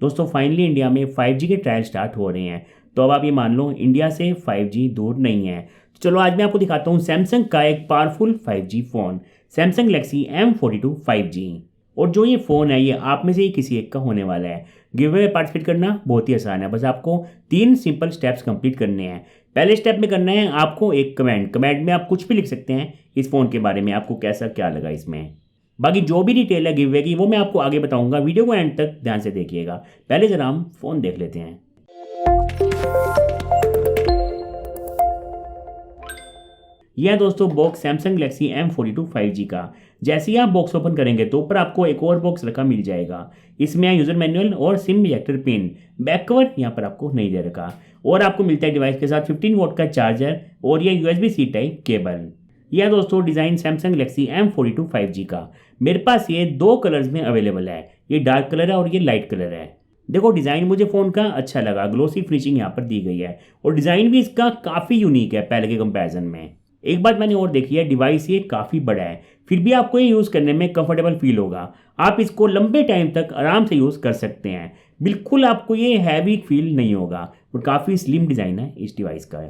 दोस्तों finally India में 5G के ट्रायल स्टार्ट हो रहे हैं, तो अब आप ये मान लो इंडिया से 5G दूर नहीं है। तो चलो आज मैं आपको दिखाता हूँ सैमसंग का एक powerful 5G phone, Samsung Galaxy M42 5G। और जो ये फ़ोन है ये आप में से ही किसी एक का होने वाला है। गिव में पार्टिसिपेट करना बहुत ही आसान है, बस आपको 3 सिंपल स्टेप्स कंप्लीट करने हैं। पहले स्टेप में करना है आपको एक कमेंट में आप कुछ भी लिख सकते हैं इस फ़ोन के बारे में, आपको कैसा क्या लगा इसमें। बाकी जो भी डिटेल है गिव की वो मैं आपको आगे बताऊंगा, वीडियो को एंड तक ध्यान से देखिएगा। पहले जरा हम फ़ोन देख लेते हैं। यह है दोस्तों box Samsung Galaxy M42 5G का। जैसे ही आप बॉक्स ओपन करेंगे तो ऊपर आपको एक और बॉक्स रखा मिल जाएगा। इसमें यूज़र मैनुअल और SIM ejector pin, back cover यहाँ पर आपको नहीं दे रखा, और आपको मिलता है डिवाइस के साथ 15 वोल्ट का चार्जर और ये USB-C टाइप केबल। यह दोस्तों design Samsung Galaxy M42 5G का मेरे पास ये 2 कलर्स में अवेलेबल है, ये डार्क कलर है और ये लाइट कलर है। देखो डिज़ाइन मुझे फ़ोन का अच्छा लगा, ग्लोसी फिनिशिंग यहाँ पर दी गई है और डिज़ाइन भी इसका काफ़ी यूनिक है पहले के कंपैरिजन में। एक बात मैंने और देखी है, डिवाइस ये काफ़ी बड़ा है, फिर भी आपको ये यूज़ करने में कंफर्टेबल फील होगा। आप इसको लंबे टाइम तक आराम से यूज़ कर सकते हैं, बिल्कुल आपको ये हैवी फील नहीं होगा और काफ़ी स्लिम डिज़ाइन है इस डिवाइस का।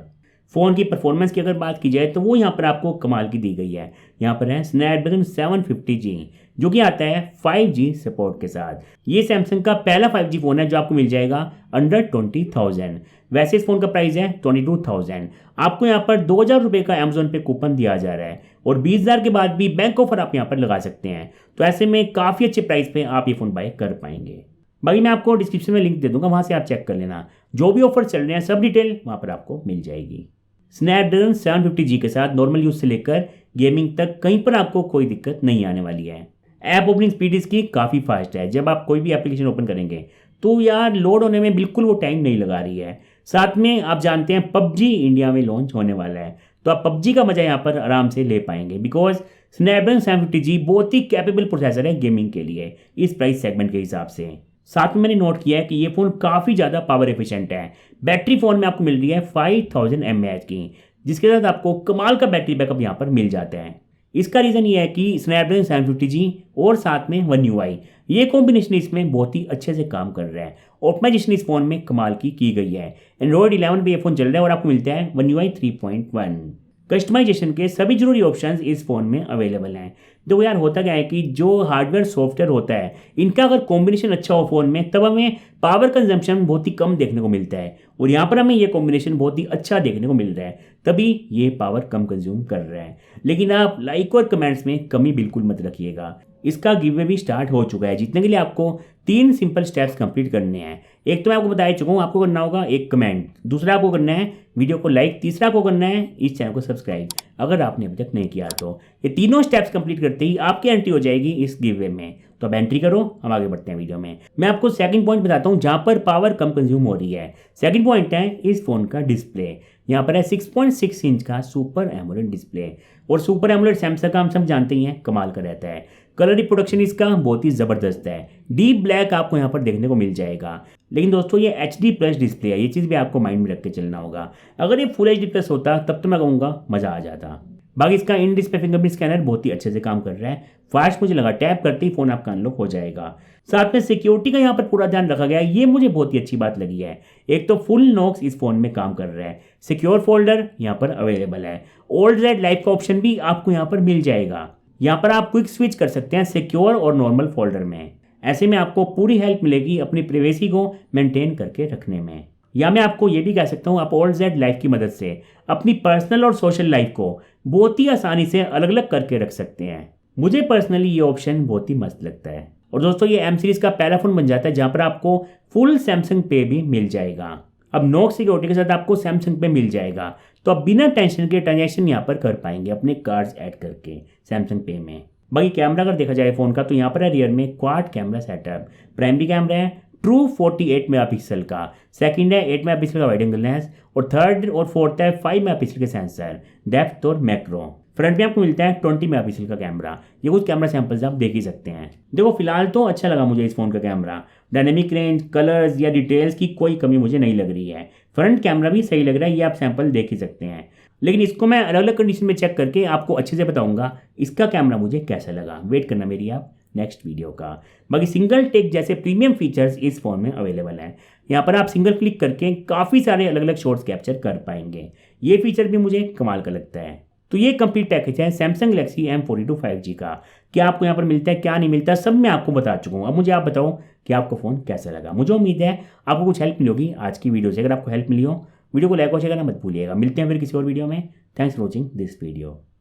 फ़ोन की परफॉर्मेंस की अगर बात की जाए तो वो यहाँ पर आपको कमाल की दी गई है। यहाँ पर है स्नैपड्रैगन 750G जो कि आता है 5G सपोर्ट के साथ। ये सैमसंग का पहला 5G फ़ोन है जो आपको मिल जाएगा अंडर 20,000। वैसे इस फ़ोन का प्राइस है 22,000। आपको यहाँ पर 2,000 रुपये का अमेजोन पे कूपन दिया जा रहा है और 20,000 के बाद भी बैंक ऑफर आप यहाँ पर लगा सकते हैं। तो ऐसे में काफ़ी अच्छे प्राइस पे आप ये फ़ोन बाय कर पाएंगे। बाकी मैं आपको डिस्क्रिप्शन में लिंक दे दूंगा, वहाँ से आप चेक कर लेना। जो भी ऑफर चल रहे हैं सब डिटेल वहाँ पर आपको मिल जाएगी। स्नैपड्रैगन 750G के साथ नॉर्मल यूज़ से लेकर गेमिंग तक कहीं पर आपको कोई दिक्कत नहीं आने वाली है। ऐप ओपनिंग स्पीड इसकी काफ़ी फास्ट है, जब आप कोई भी एप्लीकेशन ओपन करेंगे तो यार लोड होने में बिल्कुल वो टाइम नहीं लगा रही है। साथ में आप जानते हैं PUBG इंडिया में लॉन्च होने वाला है, तो आप PUBG का मजा यहाँ पर आराम से ले पाएंगे, बिकॉज स्नैपड्रैगन 750G बहुत ही कैपेबल प्रोसेसर है गेमिंग के लिए इस प्राइस सेगमेंट के हिसाब से। साथ में मैंने नोट किया है कि ये फ़ोन काफ़ी ज़्यादा पावर एफिशिएंट है। बैटरी फ़ोन में आपको मिल रही है 5000 mAh की, जिसके साथ आपको कमाल का बैटरी बैकअप यहाँ पर मिल जाता है। इसका रीज़न ये है कि स्नैपड्रैगन 750G और साथ में One UI ये कॉम्बिनेशन इसमें बहुत ही अच्छे से काम कर रहा है। ऑप्टिमाइजेशन इस फ़ोन में कमाल की गई है। एंड्रॉइड 11 पे ये फ़ोन चल रहा है और आपको मिलता है One UI 3.1। कस्टमाइजेशन के सभी जरूरी ऑप्शंस इस फ़ोन में अवेलेबल हैं। देखो यार होता क्या है कि जो हार्डवेयर सॉफ्टवेयर होता है इनका अगर कॉम्बिनेशन अच्छा हो फ़ोन में तब हमें पावर कंजम्पशन बहुत ही कम देखने को मिलता है, और यहाँ पर हमें ये कॉम्बिनेशन बहुत ही अच्छा देखने को मिल रहा है, तभी ये पावर कम कंज्यूम कर रहा है। लेकिन आप लाइक और कमेंट्स में कमी बिल्कुल मत रखिएगा। इसका गिव भी स्टार्ट हो चुका है, जीतने के लिए आपको 3 सिंपल स्टेप्स कंप्लीट करने हैं। एक तो मैं आपको बता चुका हूँ, आपको करना होगा एक कमेंट, दूसरा आपको करना है वीडियो को लाइक, तीसरा आपको करना है इस चैनल को सब्सक्राइब अगर आपने अभी तक नहीं किया तो। ये तीनों स्टेप्स कंप्लीट करते ही आपकी एंट्री हो जाएगी इस गिव में। तो अब एंट्री करो, हम आगे बढ़ते हैं वीडियो में। मैं आपको सेकंड पॉइंट बताता हूँ जहाँ पर पावर कम कंज्यूम हो रही है। सेकंड पॉइंट है इस फोन का डिस्प्ले। यहाँ पर है 6.6 इंच का सुपर एमोलेड डिस्प्ले, और सुपर एमोलेड सैमसंग का हम सब जानते ही हैं कमाल का रहता है। कलर रिप्रोडक्शन इसका बहुत ही ज़बरदस्त है, डीप ब्लैक आपको यहाँ पर देखने को मिल जाएगा। लेकिन दोस्तों ये HD+ डिस्प्ले है, ये चीज़ भी आपको माइंड में रख के चलना होगा। अगर ये फुल HD+ होता तब तो मैं कहूँगा मज़ा आ जाता। बाकी इसका इन डिस्प्ले फिंगरप्रिंट स्कैनर बहुत ही अच्छे से काम कर रहा है, फास्ट मुझे लगा, टैप करते ही फ़ोन आपका अनलॉक हो जाएगा। साथ में सिक्योरिटी का यहाँ पर पूरा ध्यान रखा गया है, ये मुझे बहुत ही अच्छी बात लगी है। एक तो फुल नॉक्स इस फ़ोन में काम कर रहा है, सिक्योर फोल्डर यहाँ पर अवेलेबल है, ओल्ड रेड लाइफ का ऑप्शन भी आपको यहाँ पर मिल जाएगा। यहाँ पर आप क्विक स्विच कर सकते हैं सिक्योर और नॉर्मल फोल्डर में। ऐसे में आपको पूरी हेल्प मिलेगी अपनी प्राइवेसी को मेंटेन करके रखने में। या मैं आपको ये भी कह सकता हूँ आप ओल्ड रेड लाइफ की मदद से अपनी पर्सनल और सोशल लाइफ को बहुत ही आसानी से अलग अलग करके रख सकते हैं। मुझे पर्सनली ये ऑप्शन बहुत ही मस्त लगता है। और दोस्तों ये M सीरीज़ का पहला फ़ोन बन जाता है जहाँ पर आपको फुल सैमसंग पे भी मिल जाएगा। अब नॉक सिक्योरिटी के साथ आपको सैमसंग पे मिल जाएगा, तो आप बिना टेंशन के ट्रांजैक्शन यहाँ पर कर पाएंगे अपने कार्ड्स ऐड करके सैमसंग पे में। बाकी कैमरा अगर देखा जाए फ़ोन का तो यहाँ पर है रियर में quad camera setup. Primary camera है ट्रू 48 मेगापिक्सल का, सेकंड है 8 मेगापिक्सल का वाइड एंगल लेंस, और थर्ड और फोर्थ है 5 मेगापिक्सल के सेंसर, डेप्थ और मैक्रो। फ्रंट में आपको मिलता है 20 मेगापिक्सल का कैमरा। ये कुछ कैमरा सैंपल्स आप देख ही सकते हैं। देखो फिलहाल तो अच्छा लगा मुझे इस फ़ोन का कैमरा, डायनेमिक रेंज, कलर्स या डिटेल्स की कोई कमी मुझे नहीं लग रही है। फ्रंट कैमरा भी सही लग रहा है, ये आप सैंपल देख ही सकते हैं। लेकिन इसको मैं अलग अलग कंडीशन में चेक करके आपको अच्छे से बताऊंगा इसका कैमरा मुझे कैसा लगा। वेट करना मेरी आप, नेक्स्ट वीडियो का। बाकी सिंगल टेक जैसे प्रीमियम फीचर्स इस फ़ोन में अवेलेबल हैं। यहाँ पर आप सिंगल क्लिक करके काफ़ी सारे अलग अलग शॉट्स कैप्चर कर पाएंगे। ये फीचर भी मुझे कमाल का लगता है। तो ये कंप्लीट पैकेज है सैमसंग गैलेक्सी M42 5G का। क्या आपको यहाँ पर मिलता है, क्या नहीं मिलता, सब मैं आपको बता चुका हूँ। अब मुझे आप बताओ कि आपको फ़ोन कैसा लगा। मुझे उम्मीद है आपको कुछ हेल्प मिली होगी आज की वीडियो से। अगर आपको हेल्प मिली हो, वीडियो को लाइक और शेयर करना मत भूलिएगा। मिलते हैं फिर किसी और वीडियो में। Thanks for watching this video.